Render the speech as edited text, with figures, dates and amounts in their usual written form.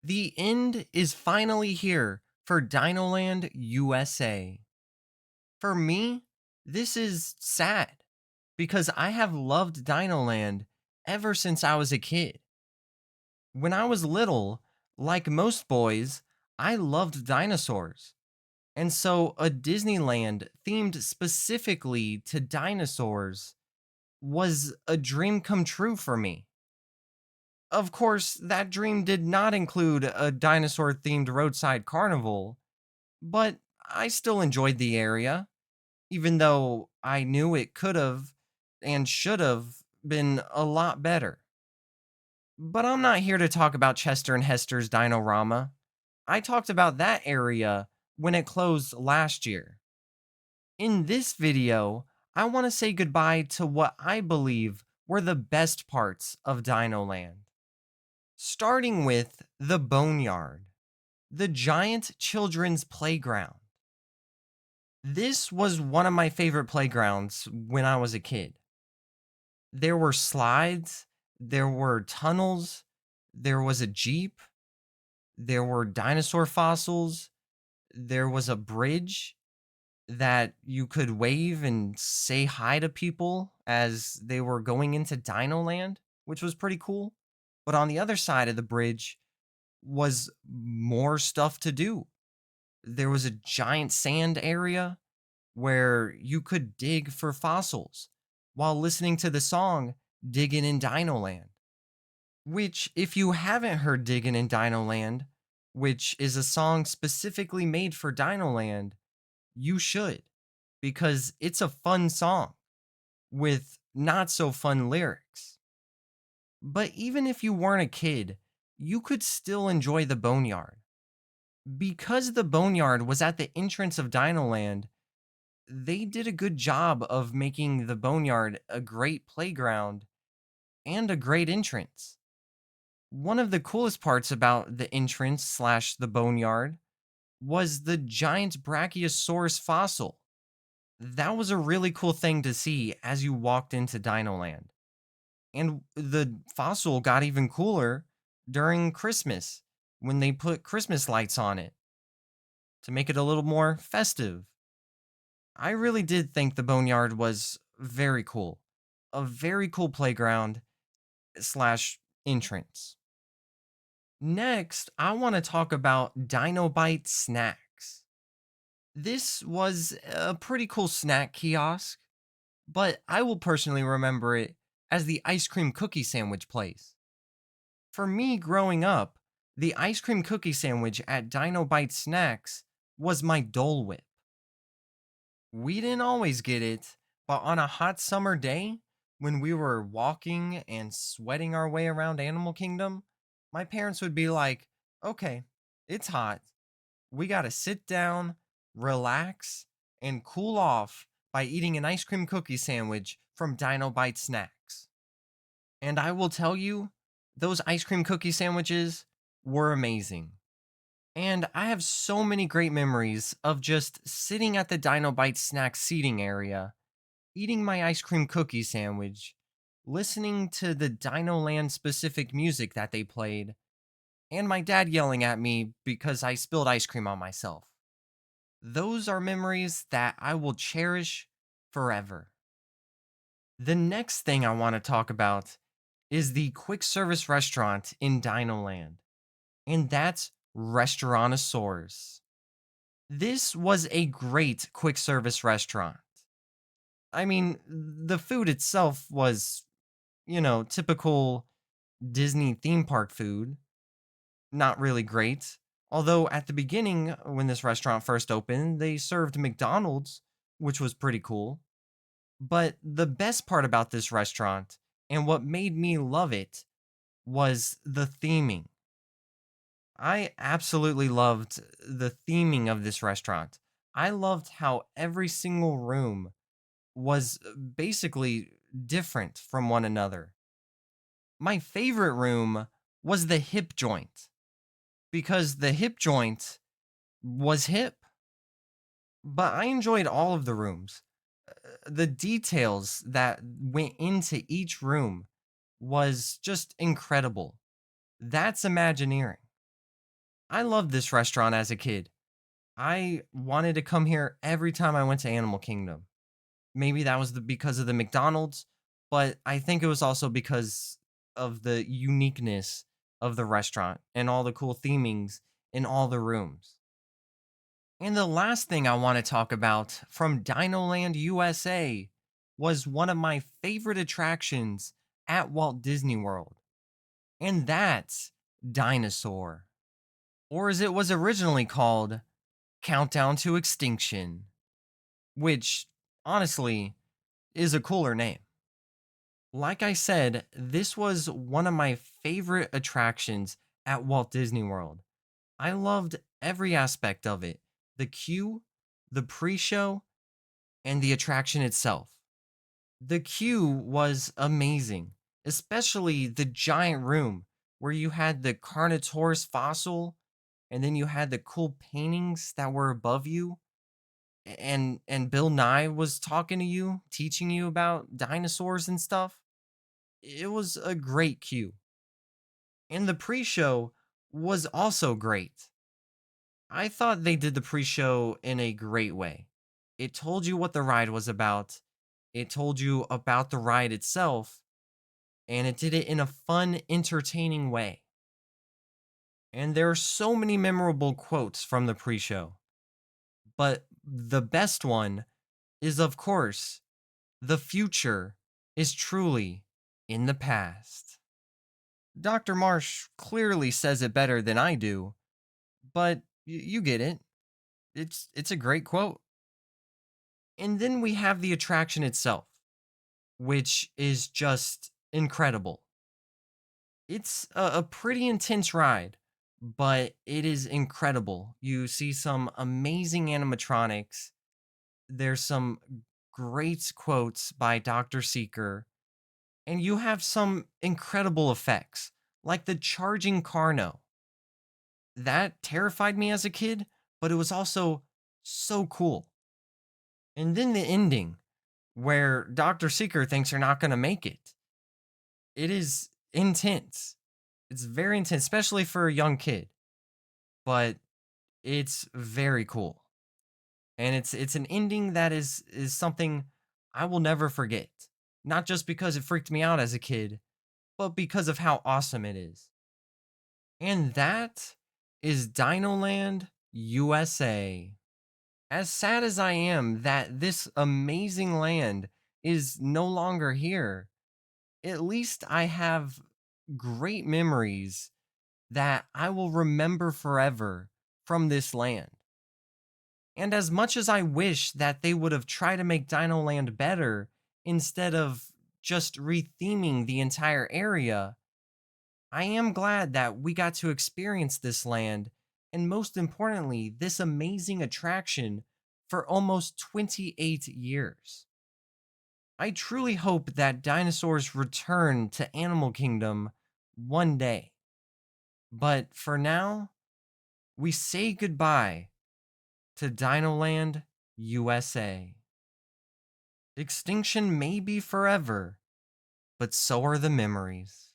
The end is finally here for DinoLand USA. For me, this is sad because I have loved DinoLand ever since I was a kid. When I was little, like most boys, I loved dinosaurs. And so a Disneyland themed specifically to dinosaurs was a dream come true for me. Of course, that dream did not include a dinosaur themed roadside carnival, but I still enjoyed the area, even though I knew it could have and should have been a lot better. But I'm not here to talk about Chester and Hester's Dinorama. I talked about that area when it closed last year. In this video, I want to say goodbye to what I believe were the best parts of Dinoland. Starting with the Boneyard, the giant children's playground. This was one of my favorite playgrounds when I was a kid. There were slides, there were tunnels, there was a Jeep, there were dinosaur fossils, there was a bridge that you could wave and say hi to people as they were going into Dino Land, which was pretty cool. But on the other side of the bridge was more stuff to do. There was a giant sand area where you could dig for fossils while listening to the song Diggin' in Dino Land. Which, if you haven't heard Diggin' in Dino Land, which is a song specifically made for Dino Land, you should, because it's a fun song with not so fun lyrics. But even if you weren't a kid, you could still enjoy the Boneyard. Because the Boneyard was at the entrance of Dinoland, they did a good job of making the Boneyard a great playground and a great entrance. One of the coolest parts about the entrance slash the Boneyard was the giant Brachiosaurus fossil. That was a really cool thing to see as you walked into Dinoland. And the fossil got even cooler during Christmas when they put Christmas lights on it to make it a little more festive. I really did think the Boneyard was very cool. A very cool playground slash entrance. Next, I want to talk about Dinobite Snacks. This was a pretty cool snack kiosk, but I will personally remember it as the ice cream cookie sandwich place. For me growing up, the ice cream cookie sandwich at Dinobite Snacks was my Dole Whip. We didn't always get it, but on a hot summer day, when we were walking and sweating our way around Animal Kingdom, my parents would be like, okay, it's hot. We gotta sit down, relax, and cool off by eating an ice cream cookie sandwich from Dino Bite Snacks. And I will tell you, those ice cream cookie sandwiches were amazing. And I have so many great memories of just sitting at the Dino Bite Snacks seating area, eating my ice cream cookie sandwich, listening to the Dino Land specific music that they played, and my dad yelling at me because I spilled ice cream on myself. Those are memories that I will cherish forever. The next thing I want to talk about is the quick service restaurant in Dinoland, and that's Restaurantosaurus. This was a great quick service restaurant. I mean, the food itself was, typical Disney theme park food, not really great. Although at the beginning, when this restaurant first opened, they served McDonald's, which was pretty cool. But the best part about this restaurant and what made me love it was the theming. I absolutely loved the theming of this restaurant. I loved how every single room was basically different from one another. My favorite room was the hip joint because the hip joint was hip, but I enjoyed all of the rooms. The details that went into each room was just incredible. That's Imagineering. I loved this restaurant as a kid. I wanted to come here every time I went to Animal Kingdom. Maybe that was because of the McDonald's, but I think it was also because of the uniqueness of the restaurant and all the cool themings in all the rooms. And the last thing I want to talk about from DinoLand USA was one of my favorite attractions at Walt Disney World, and that's Dinosaur, or as it was originally called, Countdown to Extinction, which honestly is a cooler name. Like I said, this was one of my favorite attractions at Walt Disney World. I loved every aspect of it, the queue, the pre show, and the attraction itself. The queue was amazing, especially the giant room where you had the Carnotaurus fossil and then you had the cool paintings that were above you and Bill Nye was talking to you, teaching you about dinosaurs and stuff. It was a great queue. And the pre-show was also great. I thought they did the pre-show in a great way. It told you what the ride was about. It told you about the ride itself, and it did it in a fun, entertaining way. And there are so many memorable quotes from the pre-show. But the best one is, of course, the future is truly in the past. Dr. Marsh clearly says it better than I do, but you get it. It's a great quote. And then we have the attraction itself, which is just incredible. It's a pretty intense ride, but it is incredible. You see some amazing animatronics. There's some great quotes by Dr. Seeker, and you have some incredible effects, like the charging Carno. That terrified me as a kid, but it was also so cool. And then the ending, where Dr. Seeker thinks you're not going to make it. It is intense. It's very intense, especially for a young kid, but it's very cool. And it's an ending that is something I will never forget. Not just because it freaked me out as a kid, but because of how awesome it is. And that is DinoLand USA. As sad as I am that this amazing land is no longer here, at least I have great memories that I will remember forever from this land. And as much as I wish that they would have tried to make Dino Land better instead of just retheming the entire area, I am glad that we got to experience this land and, most importantly, this amazing attraction for almost 28 years. I truly hope that dinosaurs return to Animal Kingdom one day. But for now, we say goodbye to DinoLand USA. Extinction may be forever, but so are the memories.